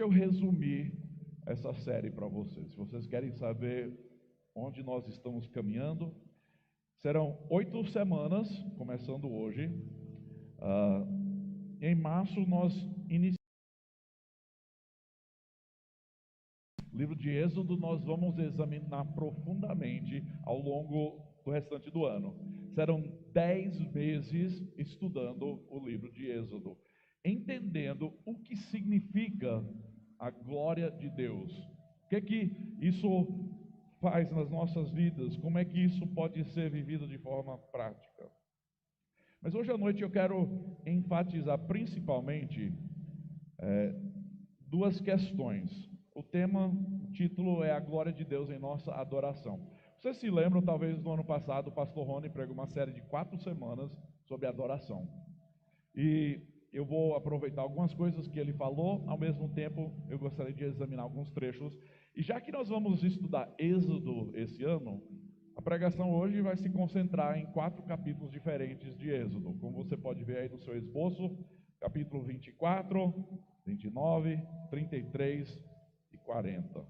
Deixa eu resumir essa série para vocês. Se vocês querem saber onde nós estamos caminhando, serão 8 semanas, começando hoje. Em março nós iniciamos o livro de Êxodo, nós vamos examinar profundamente ao longo do restante do ano. Serão 10 meses estudando o livro de Êxodo, entendendo o que significa a glória de Deus. O que isso faz nas nossas vidas? Como é que isso pode ser vivido de forma prática? Mas hoje à noite eu quero enfatizar principalmente duas questões. O título é a glória de Deus em nossa adoração. Vocês se lembram, talvez no ano passado, o pastor Rony pregou uma série de 4 semanas sobre adoração. E eu vou aproveitar algumas coisas que ele falou, ao mesmo tempo eu gostaria de examinar alguns trechos. E já que nós vamos estudar Êxodo esse ano, a pregação hoje vai se concentrar em 4 capítulos diferentes de Êxodo, como você pode ver aí no seu esboço, capítulo 24, 29, 33 e 40.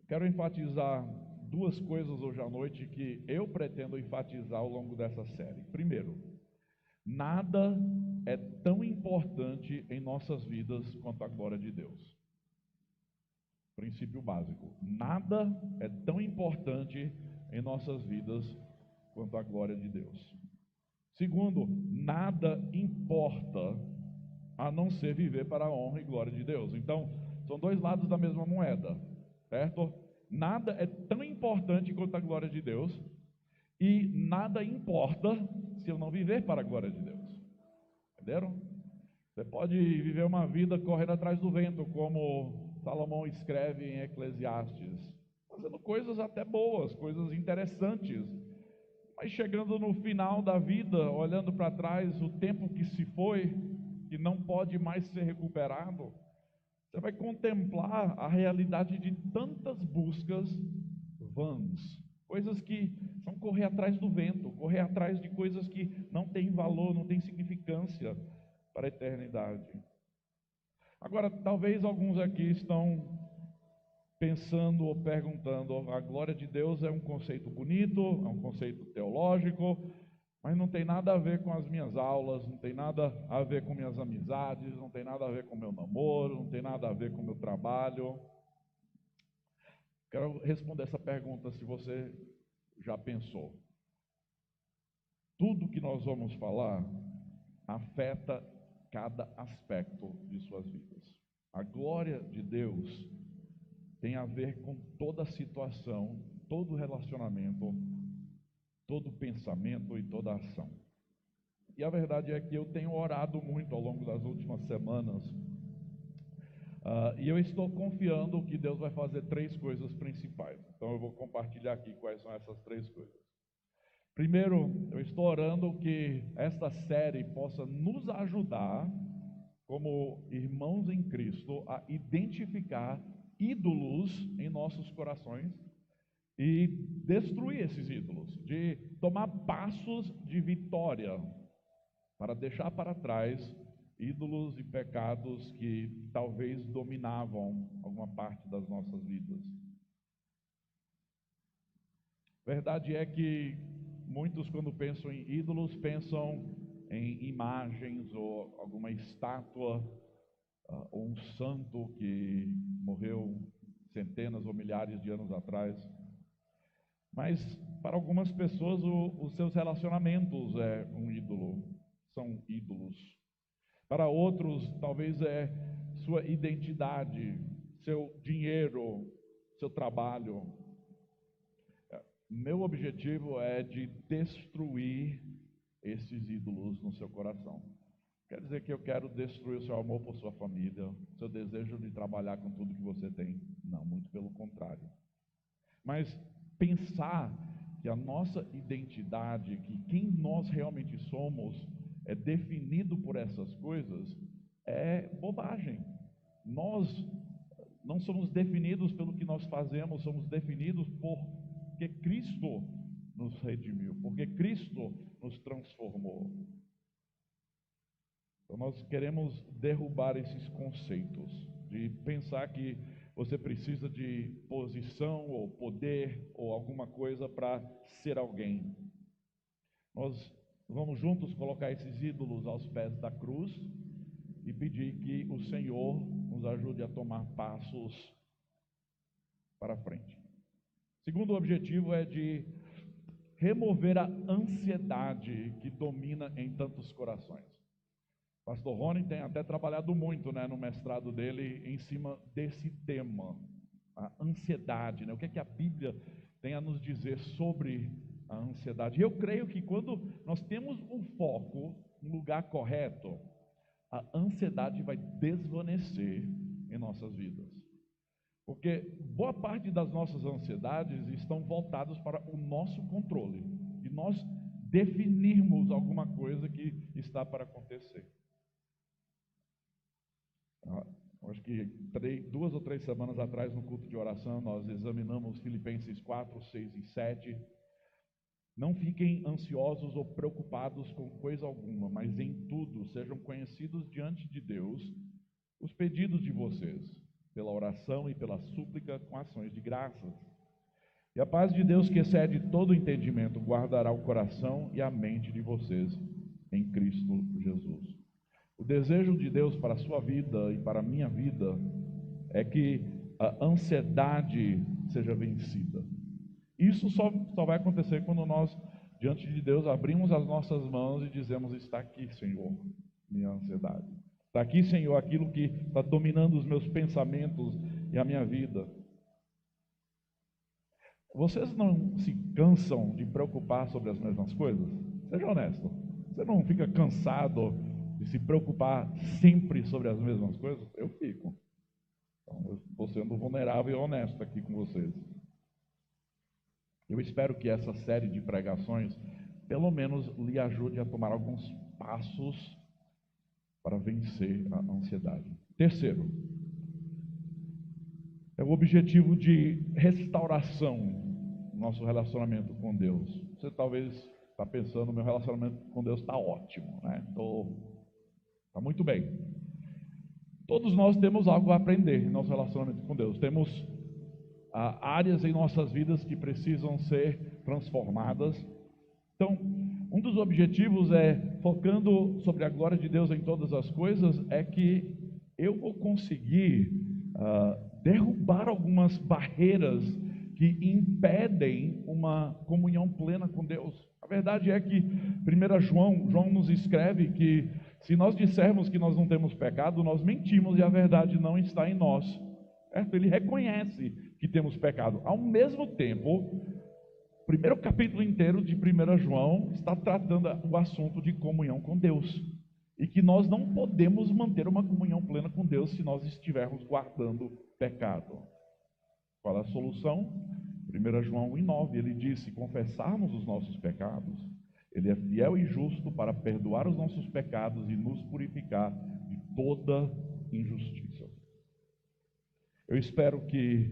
Quero enfatizar duas coisas hoje à noite que eu pretendo enfatizar ao longo dessa série. Primeiro, nada é tão importante em nossas vidas quanto a glória de Deus. Princípio básico: nada é tão importante em nossas vidas quanto a glória de Deus. Segundo, nada importa a não ser viver para a honra e glória de Deus. Então, são dois lados da mesma moeda, certo? Nada é tão importante quanto a glória de Deus, e nada importa se eu não viver para a glória de Deus. Entenderam? Você pode viver uma vida correndo atrás do vento, como Salomão escreve em Eclesiastes, fazendo coisas até boas, coisas interessantes, mas chegando no final da vida, olhando para trás, o tempo que se foi, que não pode mais ser recuperado, você vai contemplar a realidade de tantas buscas vãs, coisas que são correr atrás do vento, correr atrás de coisas que não têm valor, não têm significância para a eternidade. Agora, talvez alguns aqui estão pensando ou perguntando: a glória de Deus é um conceito bonito, é um conceito teológico, mas não tem nada a ver com as minhas aulas, não tem nada a ver com minhas amizades, não tem nada a ver com meu namoro, não tem nada a ver com meu trabalho. Quero responder essa pergunta, se você já pensou. Tudo que nós vamos falar afeta cada aspecto de suas vidas. A glória de Deus tem a ver com toda situação, todo relacionamento, todo pensamento e toda ação. E a verdade é que eu tenho orado muito ao longo das últimas semanas, e eu estou confiando que Deus vai fazer 3 coisas principais. Então eu vou compartilhar aqui quais são essas 3 coisas. Primeiro, eu estou orando que esta série possa nos ajudar, como irmãos em Cristo, a identificar ídolos em nossos corações e destruir esses ídolos, de tomar passos de vitória para deixar para trás ídolos e pecados que talvez dominavam alguma parte das nossas vidas. Verdade é que muitos, quando pensam em ídolos, pensam em imagens ou alguma estátua, ou um santo que morreu centenas ou milhares de anos atrás. Mas para algumas pessoas os seus relacionamentos é um ídolo, são ídolos. Para outros, talvez é sua identidade, seu dinheiro, seu trabalho. Meu objetivo é de destruir esses ídolos no seu coração. Quer dizer que eu quero destruir o seu amor por sua família, seu desejo de trabalhar com tudo que você tem? Não, muito pelo contrário. Mas pensar que a nossa identidade, que quem nós realmente somos, é definido por essas coisas, é bobagem. Nós não somos definidos pelo que nós fazemos, somos definidos porque Cristo nos redimiu, porque Cristo nos transformou. nós queremos derrubar esses conceitos de pensar que você precisa de posição ou poder ou alguma coisa para ser alguém. Nós vamos juntos colocar esses ídolos aos pés da cruz e pedir que o Senhor nos ajude a tomar passos para frente. Segundo objetivo é de remover a ansiedade que domina em tantos corações. Pastor Rony tem até trabalhado muito, no mestrado dele em cima desse tema, a ansiedade, O que é que a Bíblia tem a nos dizer sobre a ansiedade? Eu creio que quando nós temos um foco no lugar correto, a ansiedade vai desvanecer em nossas vidas. Porque boa parte das nossas ansiedades estão voltadas para o nosso controle, e nós definirmos alguma coisa que está para acontecer. Acho que 2 ou 3 semanas atrás, no culto de oração, nós examinamos Filipenses 4, 6 e 7. Não fiquem ansiosos ou preocupados com coisa alguma, mas em tudo sejam conhecidos diante de Deus os pedidos de vocês, pela oração e pela súplica com ações de graças. E a paz de Deus, que excede todo entendimento, guardará o coração e a mente de vocês em Cristo Jesus. O desejo de Deus para a sua vida e para a minha vida é que a ansiedade seja vencida. Isso só vai acontecer quando nós, diante de Deus, abrimos as nossas mãos e dizemos: está aqui, Senhor, minha ansiedade. Está aqui, Senhor, aquilo que está dominando os meus pensamentos e a minha vida. Vocês não se cansam de preocupar sobre as mesmas coisas? Seja honesto. Você não fica cansado de se preocupar sempre sobre as mesmas coisas? Eu fico. Então, eu estou sendo vulnerável e honesto aqui com vocês. Eu espero que essa série de pregações, pelo menos, lhe ajude a tomar alguns passos para vencer a ansiedade. Terceiro, é o objetivo de restauração no nosso relacionamento com Deus. Você talvez está pensando: meu relacionamento com Deus está ótimo, está muito bem. Todos nós temos algo a aprender em nosso relacionamento com Deus. Temos áreas em nossas vidas que precisam ser transformadas. Então, um dos objetivos focando sobre a glória de Deus em todas as coisas, é que eu vou conseguir derrubar algumas barreiras que impedem uma comunhão plena com Deus. A verdade é que 1 João nos escreve que se nós dissermos que nós não temos pecado, nós mentimos e a verdade não está em nós. Certo? Ele reconhece que temos pecado. Ao mesmo tempo, o primeiro capítulo inteiro de 1 João está tratando o assunto de comunhão com Deus. E que nós não podemos manter uma comunhão plena com Deus se nós estivermos guardando pecado. Qual é a solução? 1 João 1,9, ele diz: se confessarmos os nossos pecados, Ele é fiel e justo para perdoar os nossos pecados e nos purificar de toda injustiça. Eu espero que,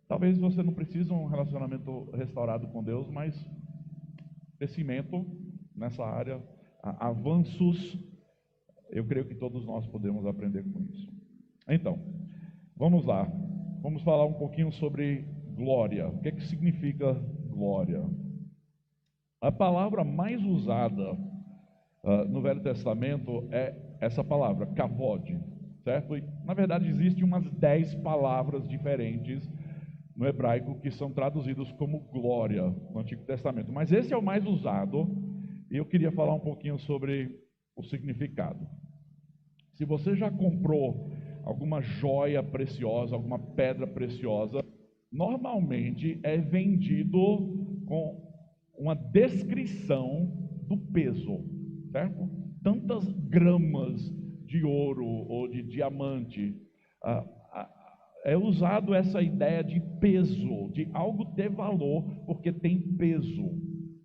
talvez você não precise de um relacionamento restaurado com Deus, mas crescimento nessa área, avanços, eu creio que todos nós podemos aprender com isso. Então, vamos lá. Vamos falar um pouquinho sobre glória. O que é que significa glória? A palavra mais usada no Velho Testamento é essa palavra, kavod, certo? E, na verdade, existem umas 10 palavras diferentes no hebraico que são traduzidas como glória no Antigo Testamento. Mas esse é o mais usado e eu queria falar um pouquinho sobre o significado. Se você já comprou alguma joia preciosa, alguma pedra preciosa, normalmente é vendido com uma descrição do peso, certo? Tantas gramas de ouro ou de diamante. É usado essa ideia de peso, de algo ter valor porque tem peso,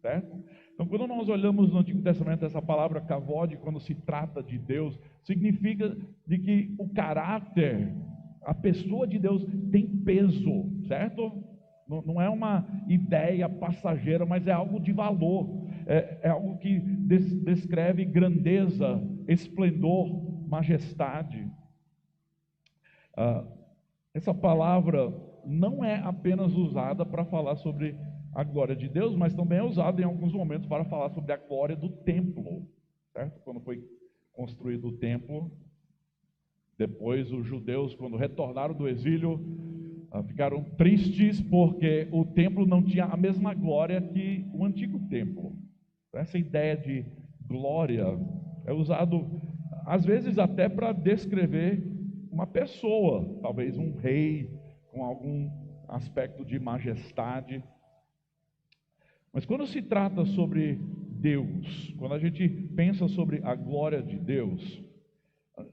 certo? Então, quando nós olhamos no Antigo Testamento essa palavra kavod, quando se trata de Deus, significa de que o caráter, a pessoa de Deus tem peso, certo? Não é uma ideia passageira, mas é algo de valor. é algo que descreve grandeza, esplendor, majestade. Essa palavra não é apenas usada para falar sobre a glória de Deus, mas também é usada em alguns momentos para falar sobre a glória do templo, certo? Quando foi construído o templo, depois os judeus, quando retornaram do exílio, ficaram tristes porque o templo não tinha a mesma glória que o antigo templo. Essa ideia de glória é usado às vezes até para descrever uma pessoa, talvez um rei com algum aspecto de majestade. Mas quando se trata sobre Deus, quando a gente pensa sobre a glória de Deus,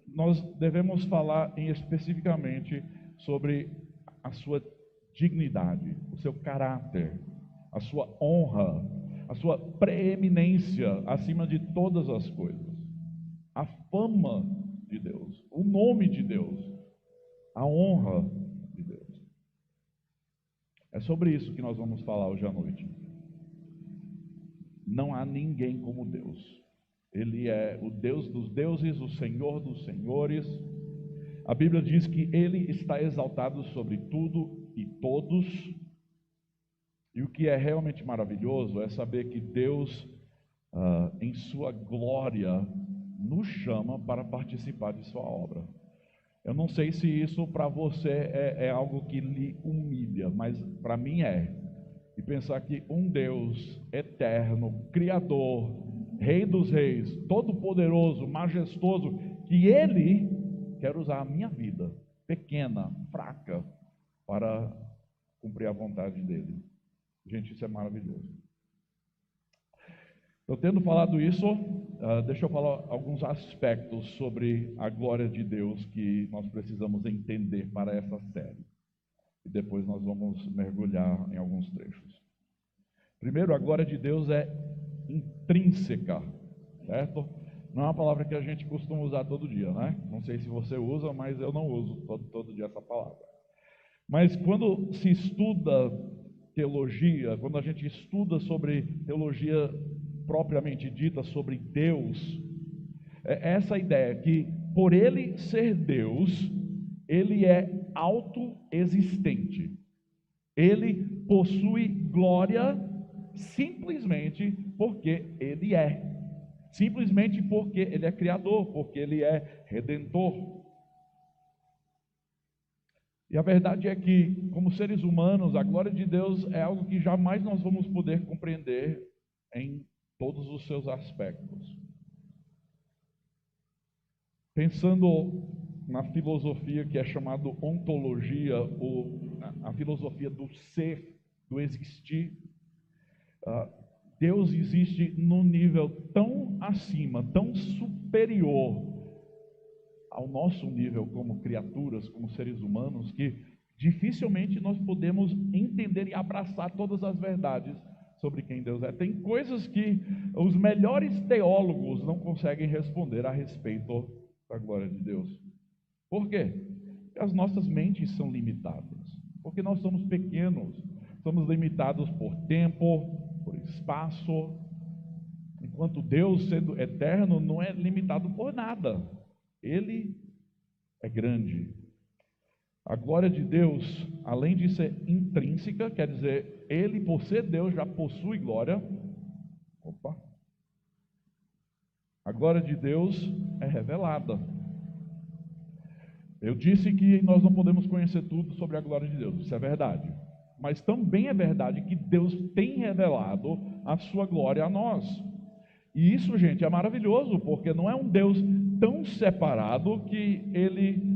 nós devemos falar especificamente sobre a sua dignidade, o seu caráter, a sua honra, a sua preeminência acima de todas as coisas, a fama de Deus, o nome de Deus, a honra de Deus. É sobre isso que nós vamos falar hoje à noite. Não há ninguém como Deus. Ele é o Deus dos deuses, o Senhor dos senhores. A Bíblia diz que Ele está exaltado sobre tudo e todos. E o que é realmente maravilhoso é saber que Deus, em sua glória, nos chama para participar de sua obra. Eu não sei se isso para você é algo que lhe humilha, mas para mim é. E pensar que um Deus eterno, Criador, Rei dos Reis, Todo-Poderoso, Majestoso, que Ele quer usar a minha vida, pequena, fraca, para cumprir a vontade dEle. Gente, isso é maravilhoso. Eu tendo falado isso, deixa eu falar alguns aspectos sobre a glória de Deus que nós precisamos entender para essa série. E depois nós vamos mergulhar em alguns trechos. Primeiro, a glória de Deus é intrínseca, certo? Não é uma palavra que a gente costuma usar todo dia, né? Não sei se você usa, mas eu não uso todo dia essa palavra. Mas quando se estuda teologia, quando a gente estuda sobre teologia propriamente dita sobre Deus, é essa ideia que por Ele ser Deus, Ele é autoexistente. Ele possui glória simplesmente porque Ele é. Simplesmente porque Ele é Criador, porque Ele é Redentor. E a verdade é que, como seres humanos, a glória de Deus é algo que jamais nós vamos poder compreender em todos os seus aspectos. Pensando na filosofia que é chamada ontologia, ou a filosofia do ser, do existir, Deus existe num nível tão acima, tão superior ao nosso nível como criaturas, como seres humanos, que dificilmente nós podemos entender e abraçar todas as verdades sobre quem Deus é. Tem coisas que os melhores teólogos não conseguem responder a respeito da glória de Deus. Por quê? Porque as nossas mentes são limitadas. Porque nós somos pequenos, somos limitados por tempo, por espaço. Enquanto Deus, sendo eterno, não é limitado por nada. Ele é grande. A glória de Deus, além de ser intrínseca, quer dizer, Ele, por ser Deus, já possui glória. A glória de Deus é revelada. Eu disse que nós não podemos conhecer tudo sobre a glória de Deus, isso é verdade. Mas também é verdade que Deus tem revelado a sua glória a nós. E isso, gente, é maravilhoso, porque não é um Deus tão separado que Ele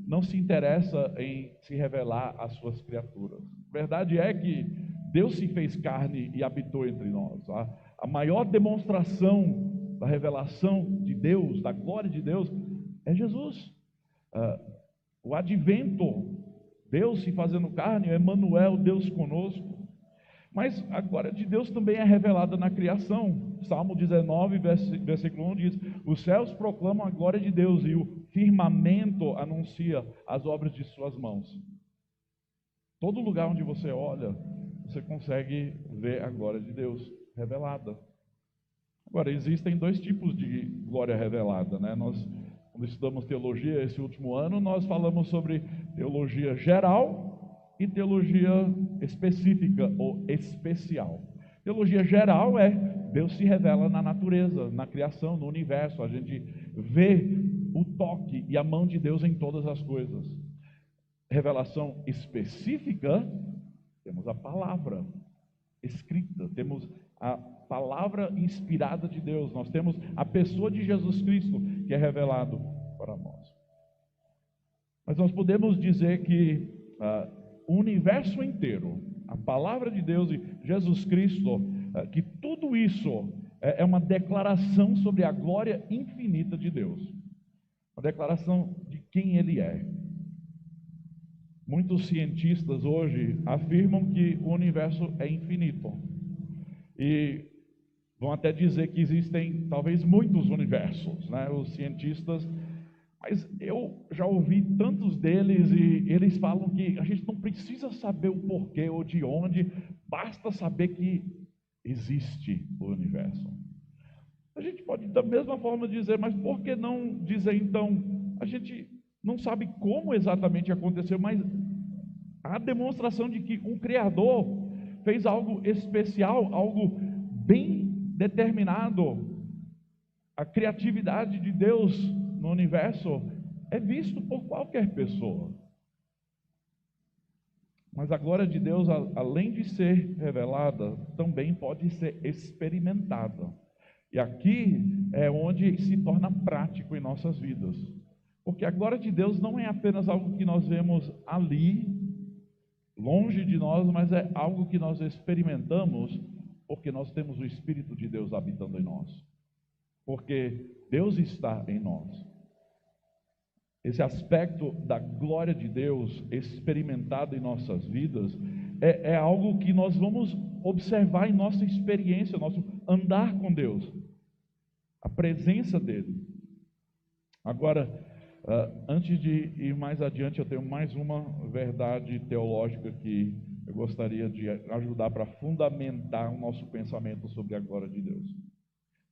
não se interessa em se revelar às suas criaturas. A verdade é que Deus se fez carne e habitou entre nós. A maior demonstração da revelação de Deus, da glória de Deus, é Jesus. O advento, Deus se fazendo carne, Emmanuel, Deus conosco. Mas a glória de Deus também é revelada na criação. Salmo 19, versículo 1 diz: os céus proclamam a glória de Deus e o firmamento anuncia as obras de suas mãos. Todo lugar onde você olha, você consegue ver a glória de Deus revelada. Agora, existem dois tipos de glória revelada, né? Nós, quando estudamos teologia esse último ano, nós falamos sobre teologia geral e teologia específica ou especial. Teologia geral é Deus se revela na natureza, na criação, no universo. A gente vê o toque e a mão de Deus em todas as coisas. Revelação específica, temos a palavra escrita, temos a palavra inspirada de Deus, nós temos a pessoa de Jesus Cristo que é revelado para nós. Mas nós podemos dizer que o universo inteiro, a palavra de Deus e Jesus Cristo, que tudo isso é uma declaração sobre a glória infinita de Deus, uma declaração de quem Ele é. Muitos cientistas hoje afirmam que o universo é infinito e vão até dizer que existem talvez muitos universos, né? Os cientistas, mas eu já ouvi tantos deles e eles falam que a gente não precisa saber o porquê ou de onde, basta saber que existe o universo. A gente pode da mesma forma dizer, mas por que não dizer então, a gente não sabe como exatamente aconteceu, mas a demonstração de que um Criador fez algo especial, algo bem determinado. A criatividade de Deus no universo é visto por qualquer pessoa. Mas a glória de Deus, além de ser revelada, também pode ser experimentada. E aqui é onde se torna prático em nossas vidas. Porque a glória de Deus não é apenas algo que nós vemos ali, longe de nós, mas é algo que nós experimentamos porque nós temos o Espírito de Deus habitando em nós. Porque Deus está em nós. Esse aspecto da glória de Deus experimentado em nossas vidas é algo que nós vamos observar em nossa experiência, nosso andar com Deus, a presença dEle. Agora, antes de ir mais adiante, eu tenho mais uma verdade teológica que eu gostaria de ajudar para fundamentar o nosso pensamento sobre a glória de Deus.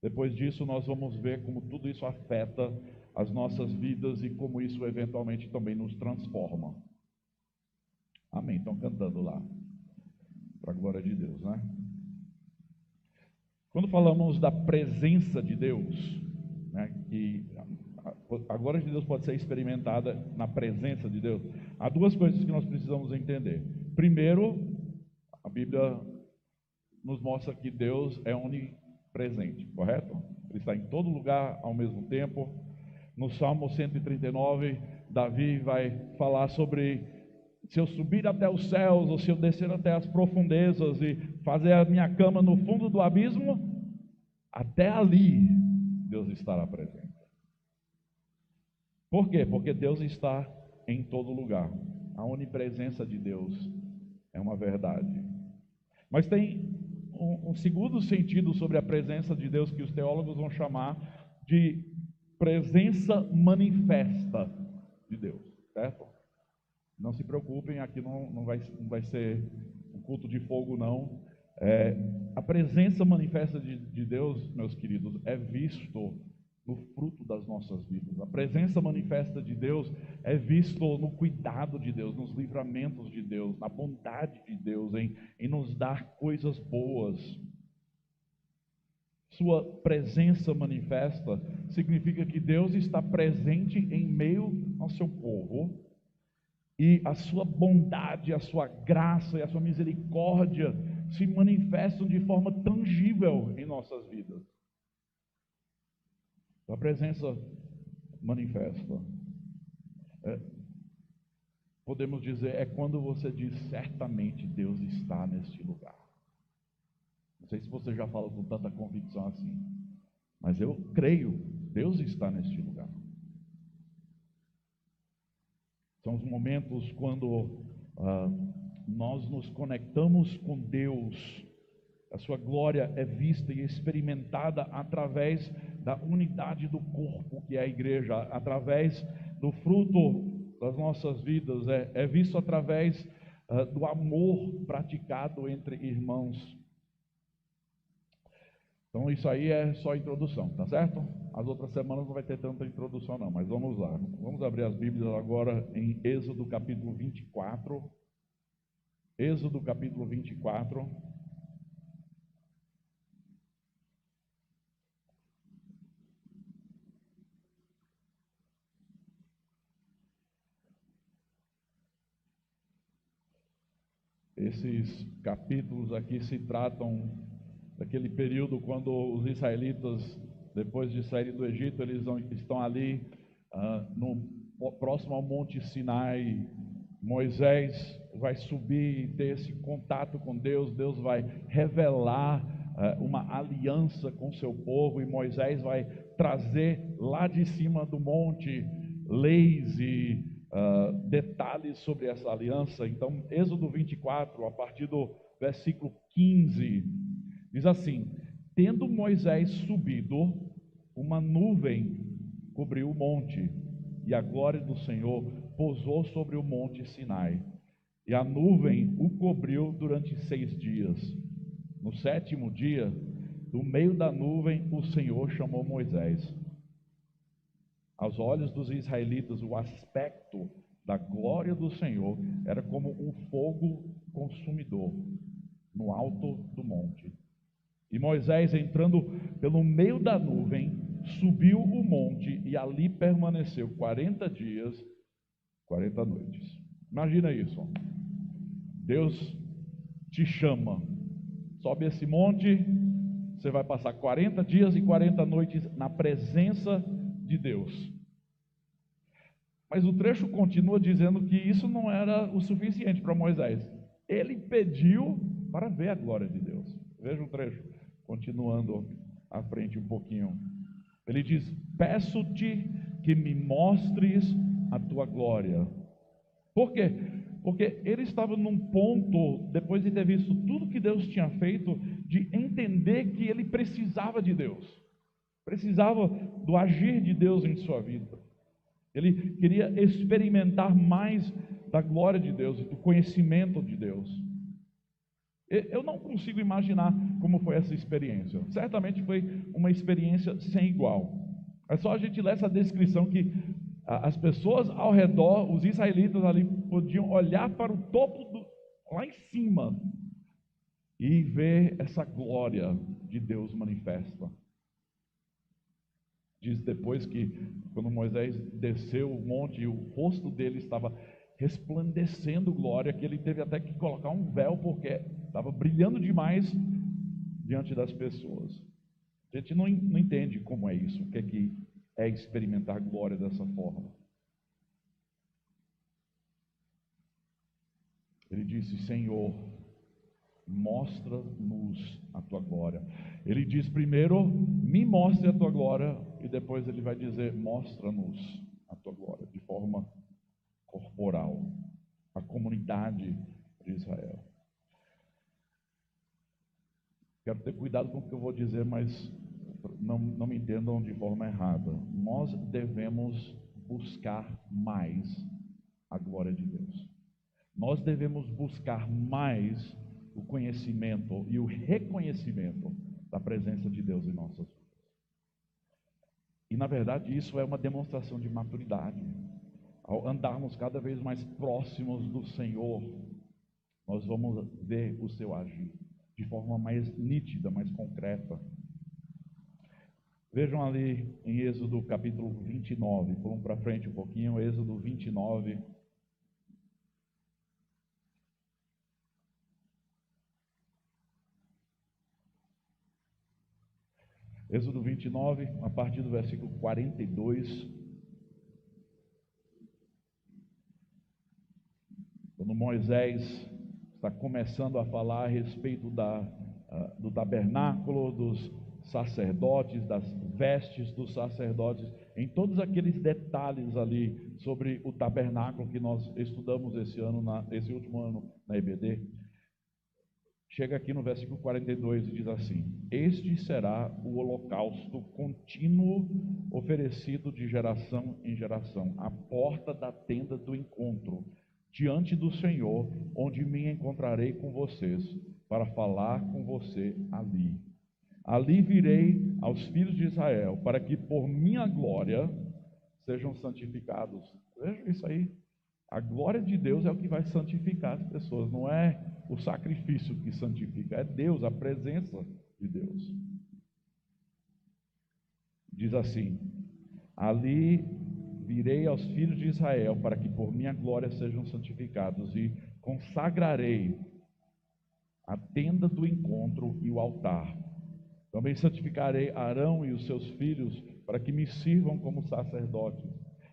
Depois disso, nós vamos ver como tudo isso afeta as nossas vidas e como isso eventualmente também nos transforma. Amém? Estão cantando lá, para a glória de Deus, né? Quando falamos da presença de Deus, né, que a glória de Deus pode ser experimentada na presença de Deus, há duas coisas que nós precisamos entender. Primeiro, a Bíblia nos mostra que Deus é onipresente, correto? Ele está em todo lugar ao mesmo tempo. No Salmo 139, Davi vai falar sobre: se eu subir até os céus, ou se eu descer até as profundezas e fazer a minha cama no fundo do abismo, até ali Deus estará presente. Por quê? Porque Deus está em todo lugar. A onipresença de Deus é uma verdade. Mas tem um segundo sentido sobre a presença de Deus que os teólogos vão chamar de presença manifesta de Deus, certo? Não se preocupem, aqui não vai ser um culto de fogo, não. A presença manifesta de Deus, meus queridos, é visto no fruto das nossas vidas. A presença manifesta de Deus é visto no cuidado de Deus, nos livramentos de Deus, na bondade de Deus, em nos dar coisas boas. Sua presença manifesta significa que Deus está presente em meio ao seu povo e a sua bondade, a sua graça e a sua misericórdia se manifestam de forma tangível em nossas vidas. A presença manifesta. Podemos dizer, é quando você diz, certamente Deus está neste lugar. Não sei se você já falou com tanta convicção assim, mas eu creio, Deus está neste lugar. São os momentos quando nós nos conectamos com Deus. A sua glória é vista e experimentada através da unidade do corpo, que é a igreja, através do fruto das nossas vidas, é visto através do amor praticado entre irmãos. Então isso aí é só introdução, tá certo? As outras semanas não vai ter tanta introdução não, mas vamos lá. Vamos abrir as Bíblias agora em Êxodo capítulo 24. Êxodo capítulo 24. Esses capítulos aqui se tratam daquele período quando os israelitas, depois de saírem do Egito, eles estão ali próximo ao Monte Sinai. Moisés vai subir e ter esse contato com Deus. Deus vai revelar uma aliança com seu povo, e Moisés vai trazer lá de cima do monte leis e detalhes sobre essa aliança. Então, Êxodo 24, a partir do versículo 15, diz assim: tendo Moisés subido, uma nuvem cobriu o monte, e a glória do Senhor pousou sobre o monte Sinai, e a nuvem o cobriu durante 6 dias. No 7º dia, do meio da nuvem, o Senhor chamou Moisés. Aos olhos dos israelitas, o aspecto da glória do Senhor era como um fogo consumidor no alto do monte. E Moisés, entrando pelo meio da nuvem, subiu o monte e ali permaneceu 40 dias, 40 noites. Imagina isso. Deus te chama, sobe esse monte, você vai passar 40 dias e 40 noites na presença de Deus. Mas o trecho continua dizendo que isso não era o suficiente para Moisés. Ele pediu para ver a glória de Deus. Veja o trecho, continuando à frente um pouquinho. Ele diz: peço-te que me mostres a tua glória. Por quê? Porque ele estava num ponto, depois de ter visto tudo que Deus tinha feito, de entender que ele precisava de Deus, precisava do agir de Deus em sua vida. Ele queria experimentar mais da glória de Deus e do conhecimento de Deus. Eu não consigo imaginar como foi essa experiência. Certamente foi uma experiência sem igual. É só a gente ler essa descrição que as pessoas ao redor, os israelitas ali, podiam olhar para o topo, lá em cima, e ver essa glória de Deus manifesta. Diz depois que, quando Moisés desceu o monte, o rosto dele estava resplandecendo glória, que ele teve até que colocar um véu, porque estava brilhando demais diante das pessoas. A gente não entende como é isso, o que é experimentar glória dessa forma. Ele disse: Senhor, mostra-nos a tua glória. Ele diz primeiro: me mostre a tua glória, e depois ele vai dizer: mostra-nos a tua glória, de forma corporal, a comunidade de Israel. Quero ter cuidado com o que eu vou dizer, mas não me entendam de forma errada. Nós devemos buscar mais a glória de Deus. Nós devemos buscar mais o conhecimento e o reconhecimento da presença de Deus em nossas vidas. E na verdade isso é uma demonstração de maturidade. Ao andarmos cada vez mais próximos do Senhor, nós vamos ver o seu agir de forma mais nítida, mais concreta. Vejam ali em Êxodo capítulo 29, vamos para frente um pouquinho, Êxodo 29. Êxodo 29, a partir do versículo 42. Quando Moisés está começando a falar a respeito do tabernáculo, dos sacerdotes, das vestes dos sacerdotes, em todos aqueles detalhes ali sobre o tabernáculo que nós estudamos esse último ano na EBD. Chega aqui no versículo 42 e diz assim: este será o holocausto contínuo oferecido de geração em geração, à porta da tenda do encontro, diante do Senhor, onde me encontrarei com vocês, para falar com você ali. Ali virei aos filhos de Israel, para que por minha glória sejam santificados. Veja isso aí. A glória de Deus é o que vai santificar as pessoas, não é o sacrifício que santifica, é Deus, a presença de Deus. Diz assim: ali virei aos filhos de Israel, para que por minha glória sejam santificados, e consagrarei a tenda do encontro e o altar. Também santificarei Arão e os seus filhos, para que me sirvam como sacerdotes.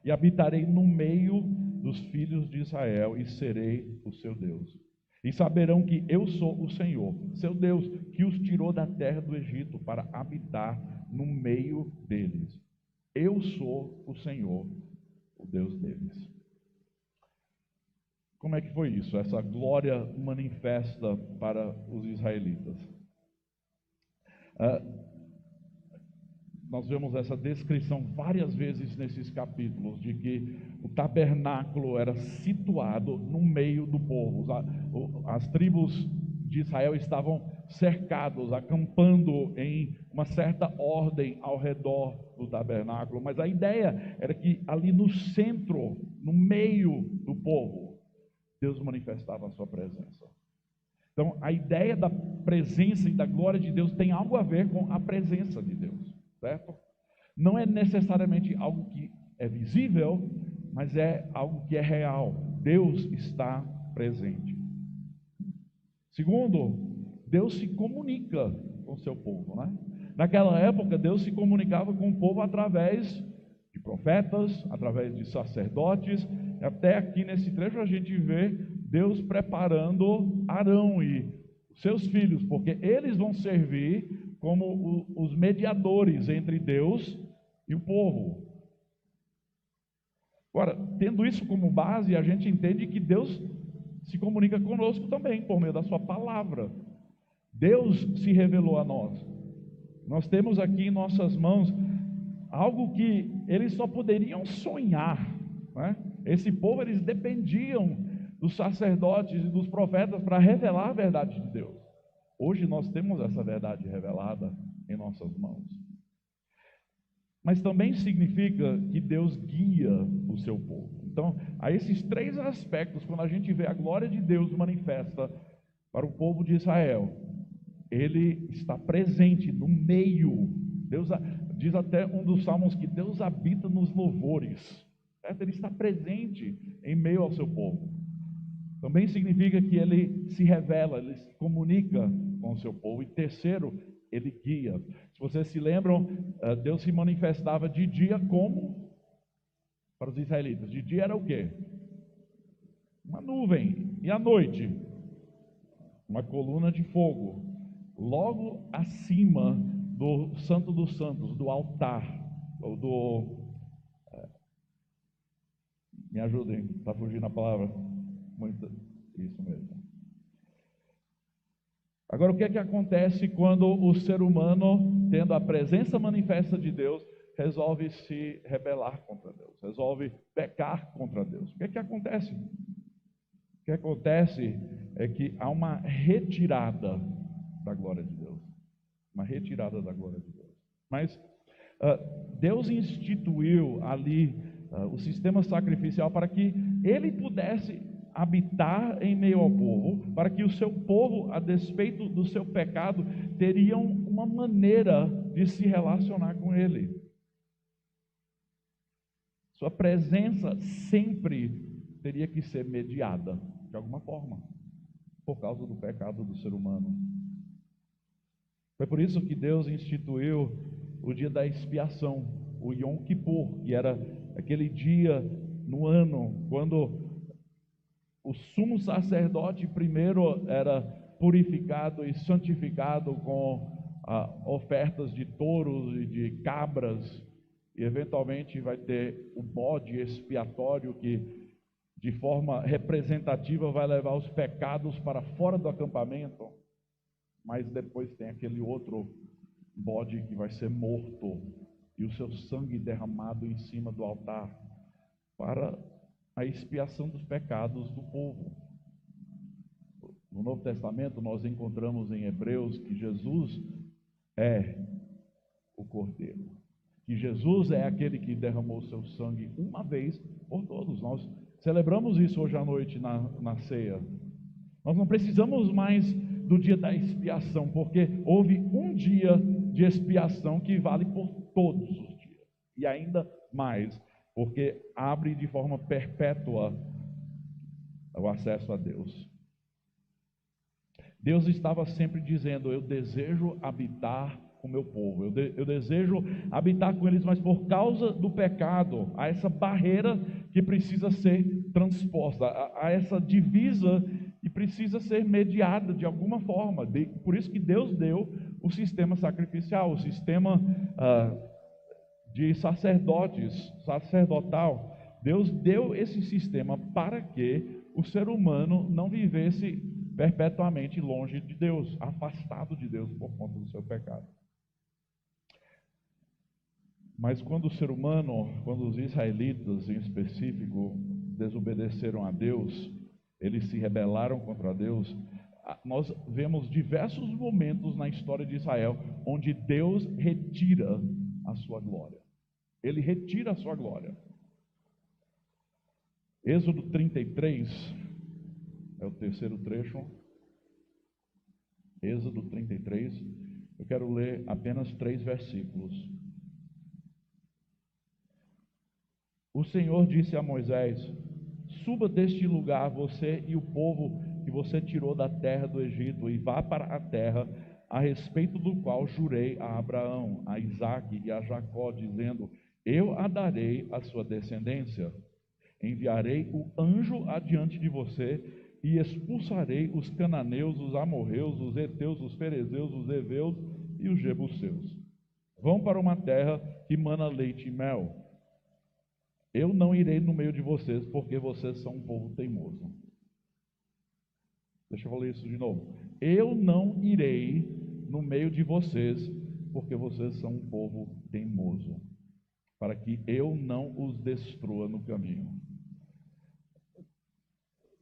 E habitarei no meio dos filhos de Israel, e serei o seu Deus. E saberão que eu sou o Senhor, seu Deus, que os tirou da terra do Egito, para habitar no meio deles. Eu sou o Senhor, o Deus deles. Como é que foi isso? Essa glória manifesta para os israelitas. Nós vemos essa descrição várias vezes nesses capítulos, de que o tabernáculo era situado no meio do povo. As tribos de Israel estavam cercados, acampando em uma certa ordem ao redor do tabernáculo, mas a ideia era que ali no centro, no meio do povo, Deus manifestava a sua presença. Então, a ideia da presença e da glória de Deus tem algo a ver com a presença de Deus, certo? Não é necessariamente algo que é visível, mas é algo que é real. Deus está presente. Segundo, Deus se comunica com o seu povo, né? Naquela época, Deus se comunicava com o povo através de profetas, através de sacerdotes. Até aqui nesse trecho a gente vê Deus preparando Arão e seus filhos, porque eles vão servir como os mediadores entre Deus e o povo. Agora, tendo isso como base, a gente entende que Deus se comunica conosco também, por meio da sua palavra. Deus se revelou a nós. Nós temos aqui em nossas mãos algo que eles só poderiam sonhar, né? Esse povo, eles dependiam dos sacerdotes e dos profetas para revelar a verdade de Deus. Hoje nós temos essa verdade revelada em nossas mãos. Mas também significa que Deus guia o seu povo. Então, há esses três aspectos, quando a gente vê a glória de Deus manifesta para o povo de Israel. Ele está presente no meio. Deus, diz até um dos salmos que Deus habita nos louvores, certo? Ele está presente em meio ao seu povo. Também significa que ele se revela, ele se comunica com o seu povo. E terceiro, ele guia. Se vocês se lembram, Deus se manifestava de dia como para os israelitas. De dia era o quê? Uma nuvem. E à noite? Uma coluna de fogo. Logo acima do Santo dos Santos, do altar, ou do... me ajudem, está fugindo a palavra. Muito, isso mesmo. Agora, o que é que acontece quando o ser humano, tendo a presença manifesta de Deus, resolve se rebelar contra Deus, resolve pecar contra Deus? O que é que acontece? O que acontece é que há uma retirada da glória de Deus. Uma retirada da glória de Deus. Mas Deus instituiu ali o sistema sacrificial para que ele pudesse habitar em meio ao povo, para que o seu povo, a despeito do seu pecado, teriam uma maneira de se relacionar com ele. Sua presença sempre teria que ser mediada, de alguma forma, por causa do pecado do ser humano. Foi por isso que Deus instituiu o dia da expiação, o Yom Kippur, que era aquele dia no ano, quando o sumo sacerdote primeiro era purificado e santificado com ofertas de touros e de cabras, e eventualmente vai ter o bode expiatório que, de forma representativa, vai levar os pecados para fora do acampamento, mas depois tem aquele outro bode que vai ser morto e o seu sangue derramado em cima do altar para a expiação dos pecados do povo. No Novo Testamento nós encontramos em Hebreus que Jesus é o Cordeiro. Que Jesus é aquele que derramou seu sangue uma vez por todos. Nós celebramos isso hoje à noite na ceia. Nós não precisamos mais do dia da expiação, porque houve um dia de expiação que vale por todos os dias. E ainda mais, porque abre de forma perpétua o acesso a Deus. Deus estava sempre dizendo: eu desejo habitar com o meu povo, eu desejo habitar com eles, mas por causa do pecado, há essa barreira que precisa ser transposta, há essa divisa que precisa ser mediada de alguma forma. Por isso que Deus deu o sistema sacrificial, o sistema de sacerdotal. Deus deu esse sistema para que o ser humano não vivesse perpetuamente longe de Deus, afastado de Deus por conta do seu pecado. Mas quando o ser humano, quando os israelitas em específico desobedeceram a Deus, eles se rebelaram contra Deus, nós vemos diversos momentos na história de Israel onde Deus retira a sua glória. Ele retira a sua glória. Êxodo 33 é o terceiro trecho. Êxodo 33. Eu quero ler apenas 3 versículos. O Senhor disse a Moisés: suba deste lugar você e o povo que você tirou da terra do Egito, e vá para a terra a respeito do qual jurei a Abraão, a Isaque e a Jacó, dizendo: eu a darei à sua descendência. Enviarei o anjo adiante de você e expulsarei os cananeus, os amorreus, os heteus, os ferezeus, os heveus e os jebuseus. Vão para uma terra que mana leite e mel. Eu não irei no meio de vocês, porque vocês são um povo teimoso. Deixa eu falar isso de novo. Eu não irei no meio de vocês, porque vocês são um povo teimoso, para que eu não os destrua no caminho.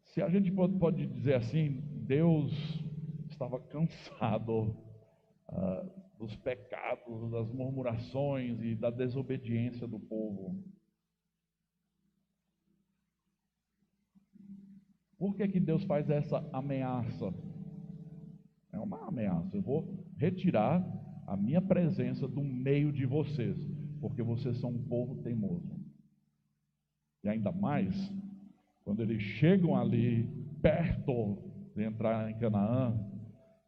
Se a gente pode dizer assim, Deus estava cansado dos pecados, das murmurações e da desobediência do povo. Por que Deus faz essa ameaça? É uma ameaça. Eu vou retirar a minha presença do meio de vocês, porque vocês são um povo teimoso. E ainda mais, quando eles chegam ali perto de entrar em Canaã,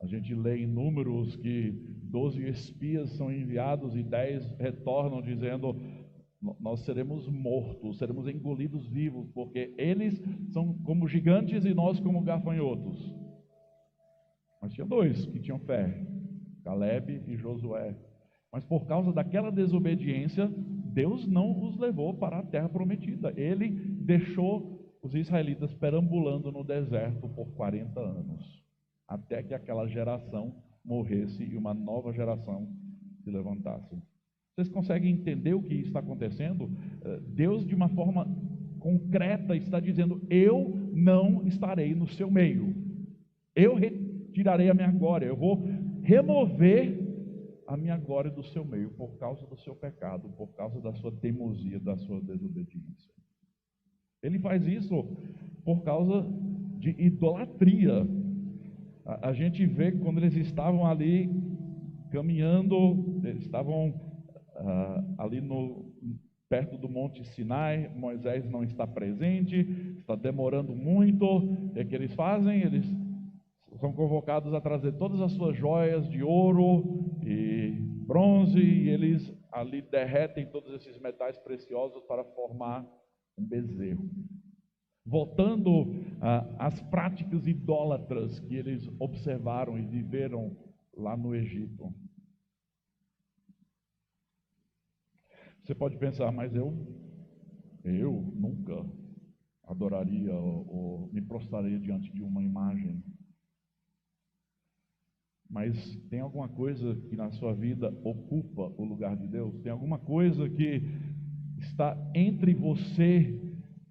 a gente lê em Números que 12 espias são enviados e 10 retornam dizendo: nós seremos mortos, seremos engolidos vivos, porque eles são como gigantes e nós como gafanhotos. Mas tinha 2 que tinham fé, Caleb e Josué. Mas por causa daquela desobediência, Deus não os levou para a terra prometida. Ele deixou os israelitas perambulando no deserto por 40 anos, até que aquela geração morresse e uma nova geração se levantasse. Vocês conseguem entender o que está acontecendo? Deus, de uma forma concreta, está dizendo: eu não estarei no seu meio. Eu retirarei a minha glória. Eu vou remover a minha glória do seu meio por causa do seu pecado, por causa da sua teimosia, da sua desobediência. Ele faz isso por causa de idolatria. A gente vê que quando eles estavam ali caminhando, eles estavam ali perto do Monte Sinai. Moisés não está presente, está demorando muito. O que é que eles fazem? Eles são convocados a trazer todas as suas joias de ouro e bronze, e eles ali derretem todos esses metais preciosos para formar um bezerro, voltando às práticas idólatras que eles observaram e viveram lá no Egito. Você pode pensar: mas eu nunca adoraria ou me prostraria diante de uma imagem. Mas tem alguma coisa que na sua vida ocupa o lugar de Deus? Tem alguma coisa que está entre você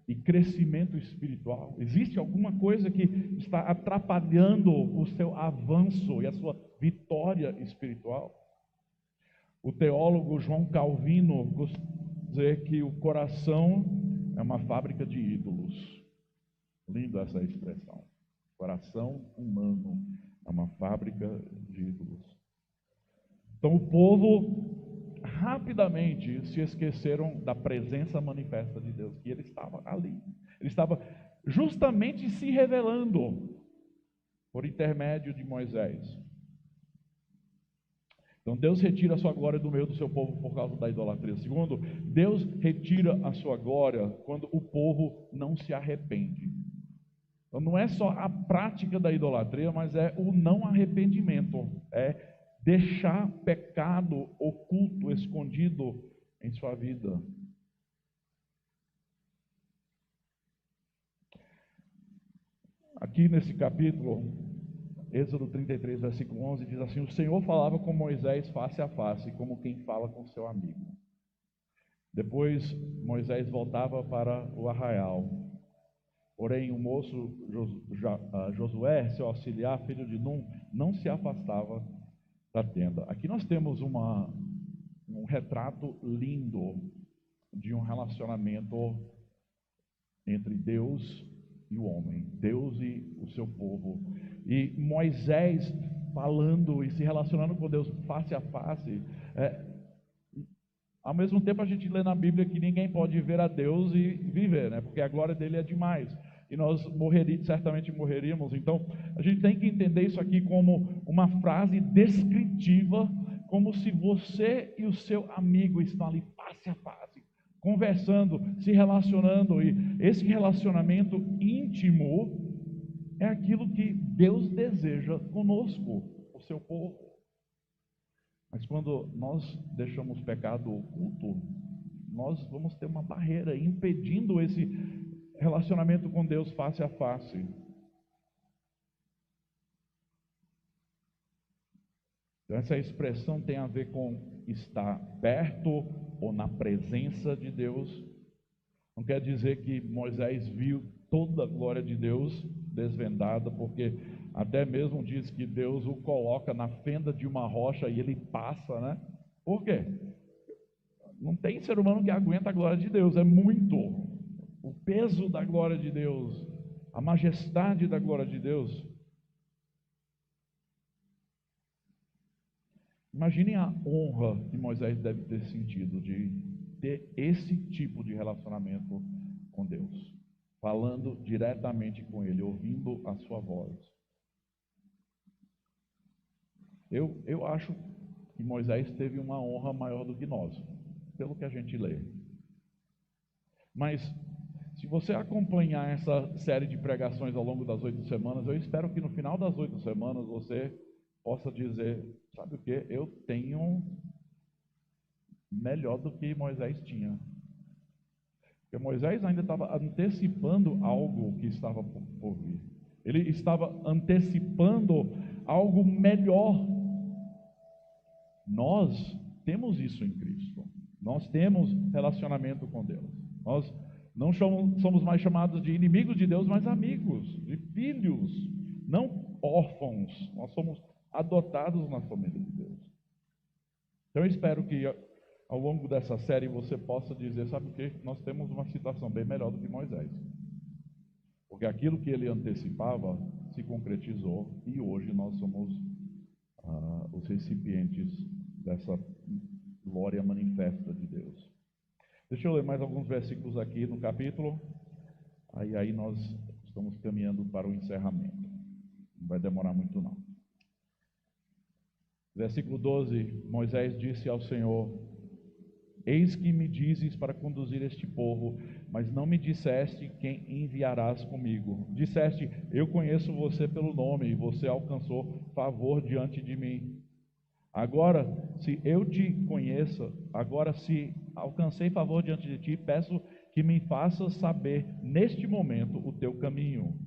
e crescimento espiritual? Existe alguma coisa que está atrapalhando o seu avanço e a sua vitória espiritual? O teólogo João Calvino costuma dizer que o coração é uma fábrica de ídolos. Linda essa expressão. Coração humano é uma fábrica de ídolos. Então o povo rapidamente se esqueceram da presença manifesta de Deus, que ele estava ali. Ele estava justamente se revelando por intermédio de Moisés. Então Deus retira a sua glória do meio do seu povo por causa da idolatria. Segundo, Deus retira a sua glória quando o povo não se arrepende. Então não é só a prática da idolatria, mas é o não arrependimento. É deixar pecado oculto, escondido em sua vida. Aqui nesse capítulo, Êxodo 33, versículo 11, diz assim: o Senhor falava com Moisés face a face, como quem fala com seu amigo. Depois Moisés voltava para o arraial. Porém, o moço Josué, seu auxiliar, filho de Num, não se afastava da tenda. Aqui nós temos um retrato lindo de um relacionamento entre Deus e o homem, Deus e o seu povo. E Moisés falando e se relacionando com Deus face a face. Ao mesmo tempo a gente lê na Bíblia que ninguém pode ver a Deus e viver, né? Porque a glória dele é demais. E nós certamente morreríamos. Então a gente tem que entender isso aqui como uma frase descritiva, como se você e o seu amigo estão ali face a face, conversando, se relacionando, e esse relacionamento íntimo é aquilo que Deus deseja conosco, o seu povo. Mas quando nós deixamos o pecado oculto, nós vamos ter uma barreira impedindo esse relacionamento com Deus face a face. Então essa expressão tem a ver com estar perto ou na presença de Deus. Não quer dizer que Moisés viu toda a glória de Deus desvendada, porque até mesmo diz que Deus o coloca na fenda de uma rocha e ele passa, né? Por quê? Não tem ser humano que aguenta a glória de Deus, é muito. O peso da glória de Deus, a majestade da glória de Deus. Imaginem a honra que Moisés deve ter sentido de ter esse tipo de relacionamento com Deus, falando diretamente com Ele, ouvindo a sua voz. Eu acho que Moisés teve uma honra maior do que nós, pelo que a gente lê. Mas, se você acompanhar essa série de pregações ao longo das 8 semanas, eu espero que no final das 8 semanas você possa dizer: sabe o que? Eu tenho melhor do que Moisés tinha. Porque Moisés ainda estava antecipando algo que estava por vir. Ele estava antecipando algo melhor. Nós temos isso em Cristo. Nós temos relacionamento com Deus. Nós não somos mais chamados de inimigos de Deus, mas amigos, de filhos, não órfãos. Nós somos adotados na família de Deus. Então eu espero que ao longo dessa série você possa dizer: sabe o que? Nós temos uma situação bem melhor do que Moisés. Porque aquilo que ele antecipava se concretizou e hoje nós somos os recipientes dessa glória manifesta de Deus. Deixa eu ler mais alguns versículos aqui no capítulo. Aí nós estamos caminhando para o encerramento. Não vai demorar muito não. Versículo 12, Moisés disse ao Senhor: eis que me dizes para conduzir este povo, mas não me disseste quem enviarás comigo. Disseste: eu conheço você pelo nome, e você alcançou favor diante de mim. Agora, se eu te conheço, se alcancei favor diante de ti, peço que me faças saber neste momento o teu caminho,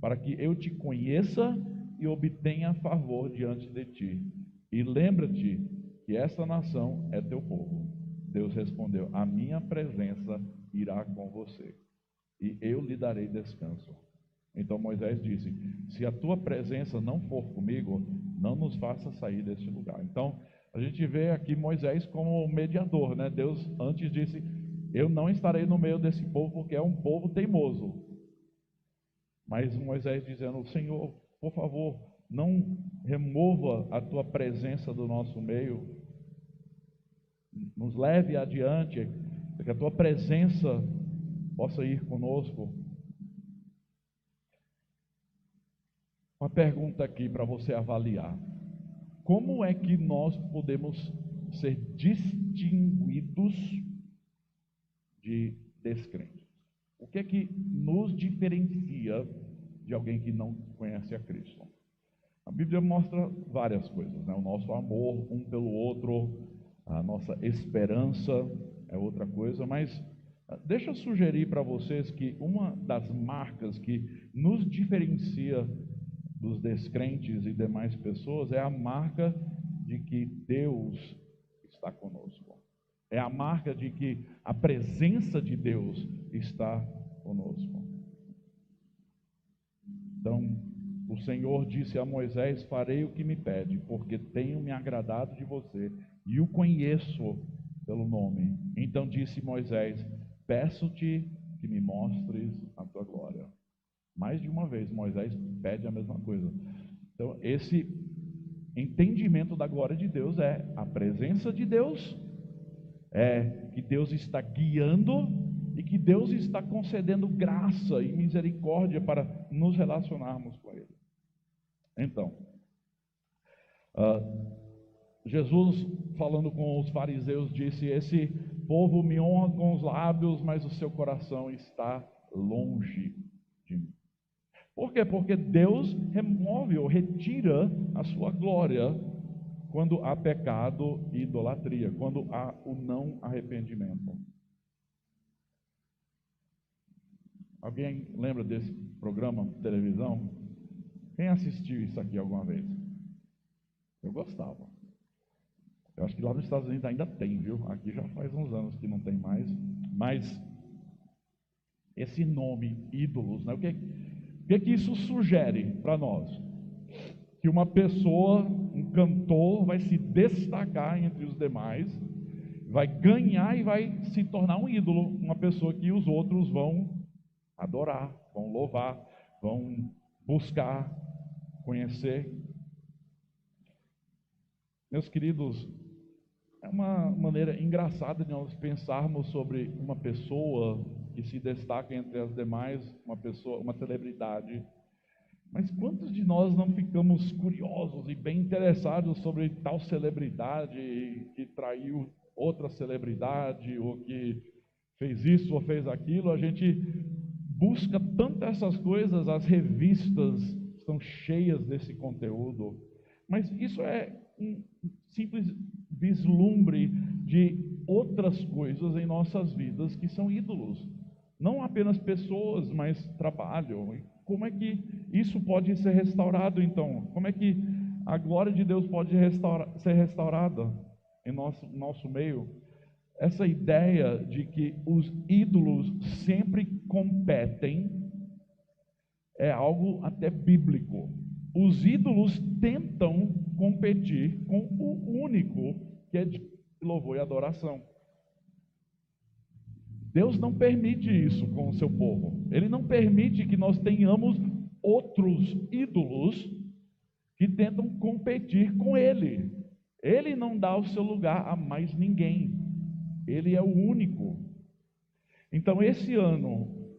para que eu te conheça e obtenha favor diante de ti. E lembra-te que esta nação é teu povo. Deus respondeu: a minha presença irá com você, e eu lhe darei descanso. Então Moisés disse: se a tua presença não for comigo, não nos faça sair deste lugar. Então A gente vê aqui Moisés como mediador, né? Deus antes disse: eu não estarei no meio desse povo porque é um povo teimoso. Mas Moisés dizendo: Senhor, por favor, não remova a tua presença do nosso meio, nos leve adiante, para que a tua presença possa ir conosco. Uma pergunta aqui para você avaliar: como é que nós podemos ser distinguidos de descrentes? O que é que nos diferencia de alguém que não conhece a Cristo? A Bíblia mostra várias coisas, né? O nosso amor um pelo outro, a nossa esperança é outra coisa, mas deixa eu sugerir para vocês que uma das marcas que nos diferencia dos descrentes e demais pessoas é a marca de que Deus está conosco. É a marca de que a presença de Deus está conosco. Então, o Senhor disse a Moisés: farei o que me pede, porque tenho me agradado de você e o conheço pelo nome. Então disse Moisés: peço-te que me mostres a tua glória. Mais de uma vez Moisés pede a mesma coisa. Então, esse entendimento da glória de Deus é a presença de Deus, é que Deus está guiando e que Deus está concedendo graça e misericórdia para nos relacionarmos com Ele. Então, Jesus, falando com os fariseus, disse: esse povo me honra com os lábios, mas o seu coração está longe de mim. Por quê? Porque Deus remove ou retira a sua glória quando há pecado e idolatria, quando há o não arrependimento. Alguém lembra desse programa de televisão? Quem assistiu isso aqui alguma vez? Eu gostava. Eu acho que lá nos Estados Unidos ainda tem, viu? Aqui já faz uns anos que não tem mais. Mas esse nome, ídolos, né? O que isso sugere para nós? Que uma pessoa, um cantor, vai se destacar entre os demais, vai ganhar e vai se tornar um ídolo, uma pessoa que os outros vão adorar, vão louvar, vão buscar conhecer. Meus queridos, é uma maneira engraçada de nós pensarmos sobre uma pessoa que se destaca entre as demais, uma pessoa, uma celebridade. Mas quantos de nós não ficamos curiosos e bem interessados sobre tal celebridade que traiu outra celebridade, ou que fez isso ou fez aquilo? A gente busca tanto essas coisas, as revistas estão cheias desse conteúdo, mas isso é um simples vislumbre de outras coisas em nossas vidas que são ídolos. Não apenas pessoas, mas trabalho. Como é que isso pode ser restaurado, então? Como é que a glória de Deus pode ser restaurada em nosso meio? Essa ideia de que os ídolos sempre competem é algo até bíblico. Os ídolos tentam competir com o único que é de louvor e adoração. Deus não permite isso com o seu povo. Ele não permite que nós tenhamos outros ídolos que tentam competir com Ele. Ele não dá o seu lugar a mais ninguém. Ele é o único. Então, esse ano,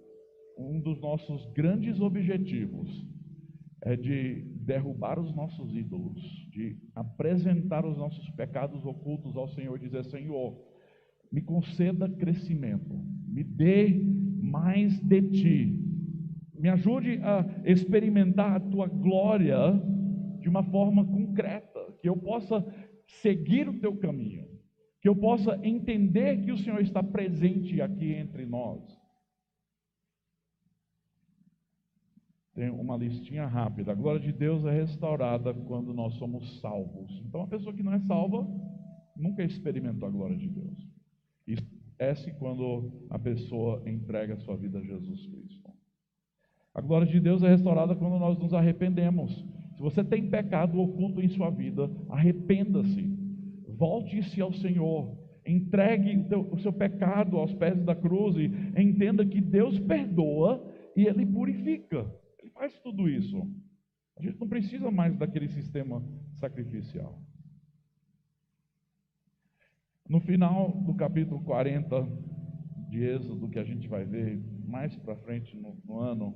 um dos nossos grandes objetivos é de derrubar os nossos ídolos, de apresentar os nossos pecados ocultos ao Senhor e dizer: Senhor, me conceda crescimento, me dê mais de Ti, me ajude a experimentar a Tua glória de uma forma concreta, que eu possa seguir o Teu caminho, que eu possa entender que o Senhor está presente aqui entre nós. Tem uma listinha rápida. A glória de Deus é restaurada quando nós somos salvos. Então, a pessoa que não é salva nunca experimentou a glória de Deus. Isso acontece quando a pessoa entrega a sua vida a Jesus Cristo. A glória de Deus é restaurada quando nós nos arrependemos. Se você tem pecado oculto em sua vida, arrependa-se. volte-se ao Senhor, entregue o seu pecado aos pés da cruz e entenda que Deus perdoa e Ele purifica. Ele faz tudo isso. A gente não precisa mais daquele sistema sacrificial. No final do capítulo 40 de Êxodo, que a gente vai ver mais para frente no ano,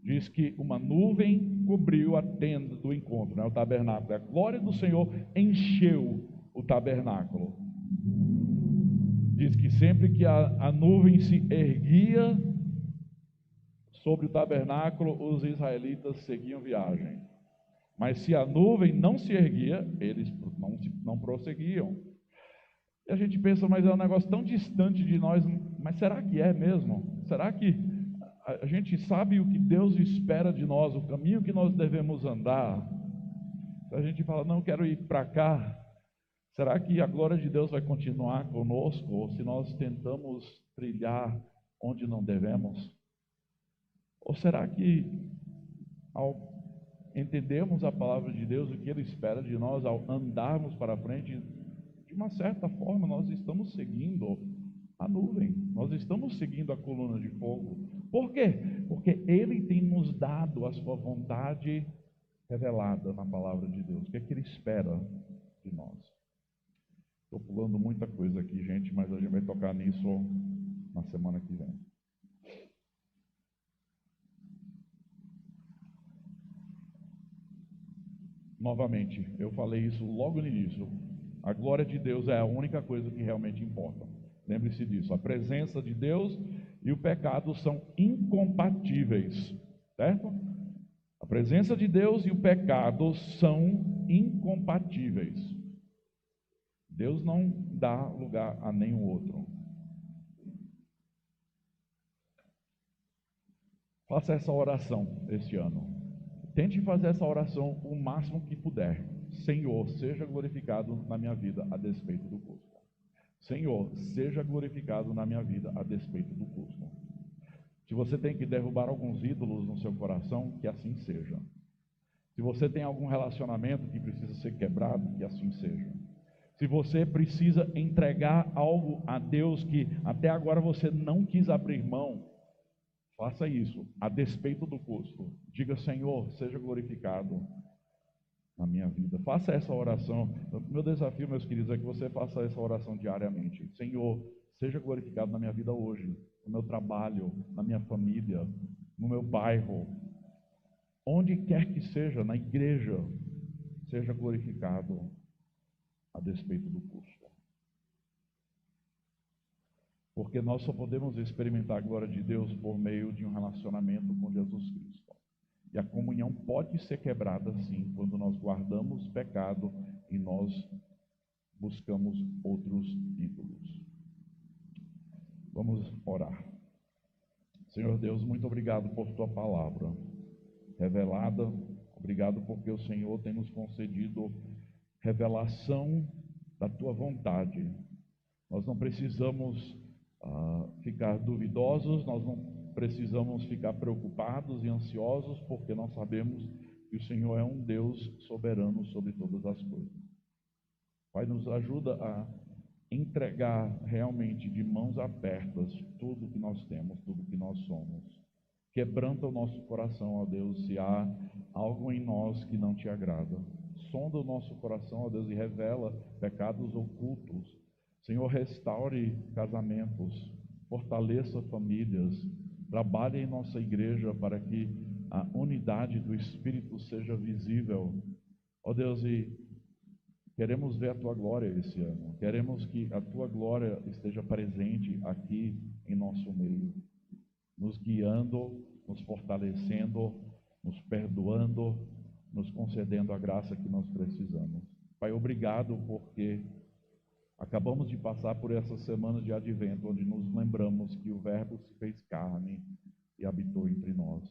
diz que uma nuvem cobriu a tenda do encontro, o tabernáculo. A glória do Senhor encheu o tabernáculo. Diz que sempre que a nuvem se erguia sobre o tabernáculo, os israelitas seguiam viagem. Mas se a nuvem não se erguia, eles não prosseguiam. E a gente pensa, mas é um negócio tão distante de nós, mas será que é mesmo? Será que a gente sabe o que Deus espera de nós, o caminho que nós devemos andar? Se a gente fala, não, quero ir para cá, será que a glória de Deus vai continuar conosco? Ou se nós tentamos trilhar onde não devemos? Ou será que ao entendermos a palavra de Deus, o que Ele espera de nós, ao andarmos para frente, de uma certa forma nós estamos seguindo a nuvem, nós estamos seguindo a coluna de fogo? Por quê? Porque Ele tem nos dado a sua vontade revelada na palavra de Deus. O que é que Ele espera de nós? Estou pulando muita coisa aqui, gente, mas a gente vai tocar nisso na semana que vem. Novamente, eu falei isso logo no início. A glória de Deus é a única coisa que realmente importa. Lembre-se disso. A presença de Deus e o pecado são incompatíveis, certo? A presença de Deus e o pecado são incompatíveis. Deus não dá lugar a nenhum outro. Faça essa oração este ano. Tente fazer essa oração o máximo que puder. Senhor, seja glorificado na minha vida a despeito do custo. Senhor, seja glorificado na minha vida a despeito do custo. Se você tem que derrubar alguns ídolos no seu coração, que assim seja. Se você tem algum relacionamento que precisa ser quebrado, que assim seja. Se você precisa entregar algo a Deus que até agora você não quis abrir mão, faça isso, a despeito do custo. Diga, Senhor, seja glorificado na minha vida. Faça essa oração. Meu desafio, meus queridos, é que você faça essa oração diariamente. Senhor, seja glorificado na minha vida hoje, no meu trabalho, na minha família, no meu bairro, onde quer que seja, na igreja, seja glorificado a despeito do custo. Porque nós só podemos experimentar a glória de Deus por meio de um relacionamento com Jesus Cristo. E a comunhão pode ser quebrada, sim, quando nós guardamos pecado e nós buscamos outros ídolos. Vamos orar. Senhor Deus, muito obrigado por tua palavra revelada. Obrigado porque o Senhor tem nos concedido revelação da tua vontade. Nós não precisamos ficar duvidosos, nós não precisamos ficar preocupados e ansiosos, porque nós sabemos que o Senhor é um Deus soberano sobre todas as coisas. Pai, nos ajuda a entregar realmente de mãos abertas tudo que nós temos, tudo que nós somos. Quebranta o nosso coração, ó Deus, se há algo em nós que não te agrada. Sonda o nosso coração, ó Deus, e revela pecados ocultos. Senhor, restaure casamentos, fortaleça famílias, trabalhe em nossa igreja para que a unidade do Espírito seja visível. Ó Deus, e queremos ver a Tua glória esse ano, queremos que a Tua glória esteja presente aqui em nosso meio, nos guiando, nos fortalecendo, nos perdoando, nos concedendo a graça que nós precisamos. Pai, obrigado porque acabamos de passar por essa semana de advento, onde nos lembramos que o Verbo se fez carne e habitou entre nós.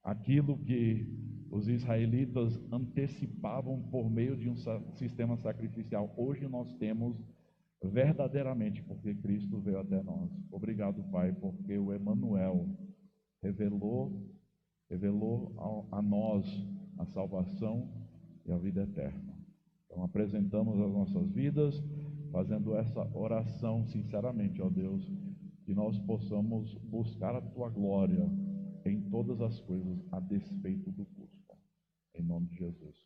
Aquilo que os israelitas antecipavam por meio de um sistema sacrificial, hoje nós temos verdadeiramente, porque Cristo veio até nós. Obrigado, Pai, porque o Emanuel revelou a nós a salvação e a vida eterna. Então, apresentamos as nossas vidas, fazendo essa oração sinceramente, ó Deus, que nós possamos buscar a Tua glória em todas as coisas, a despeito do custo. Em nome de Jesus.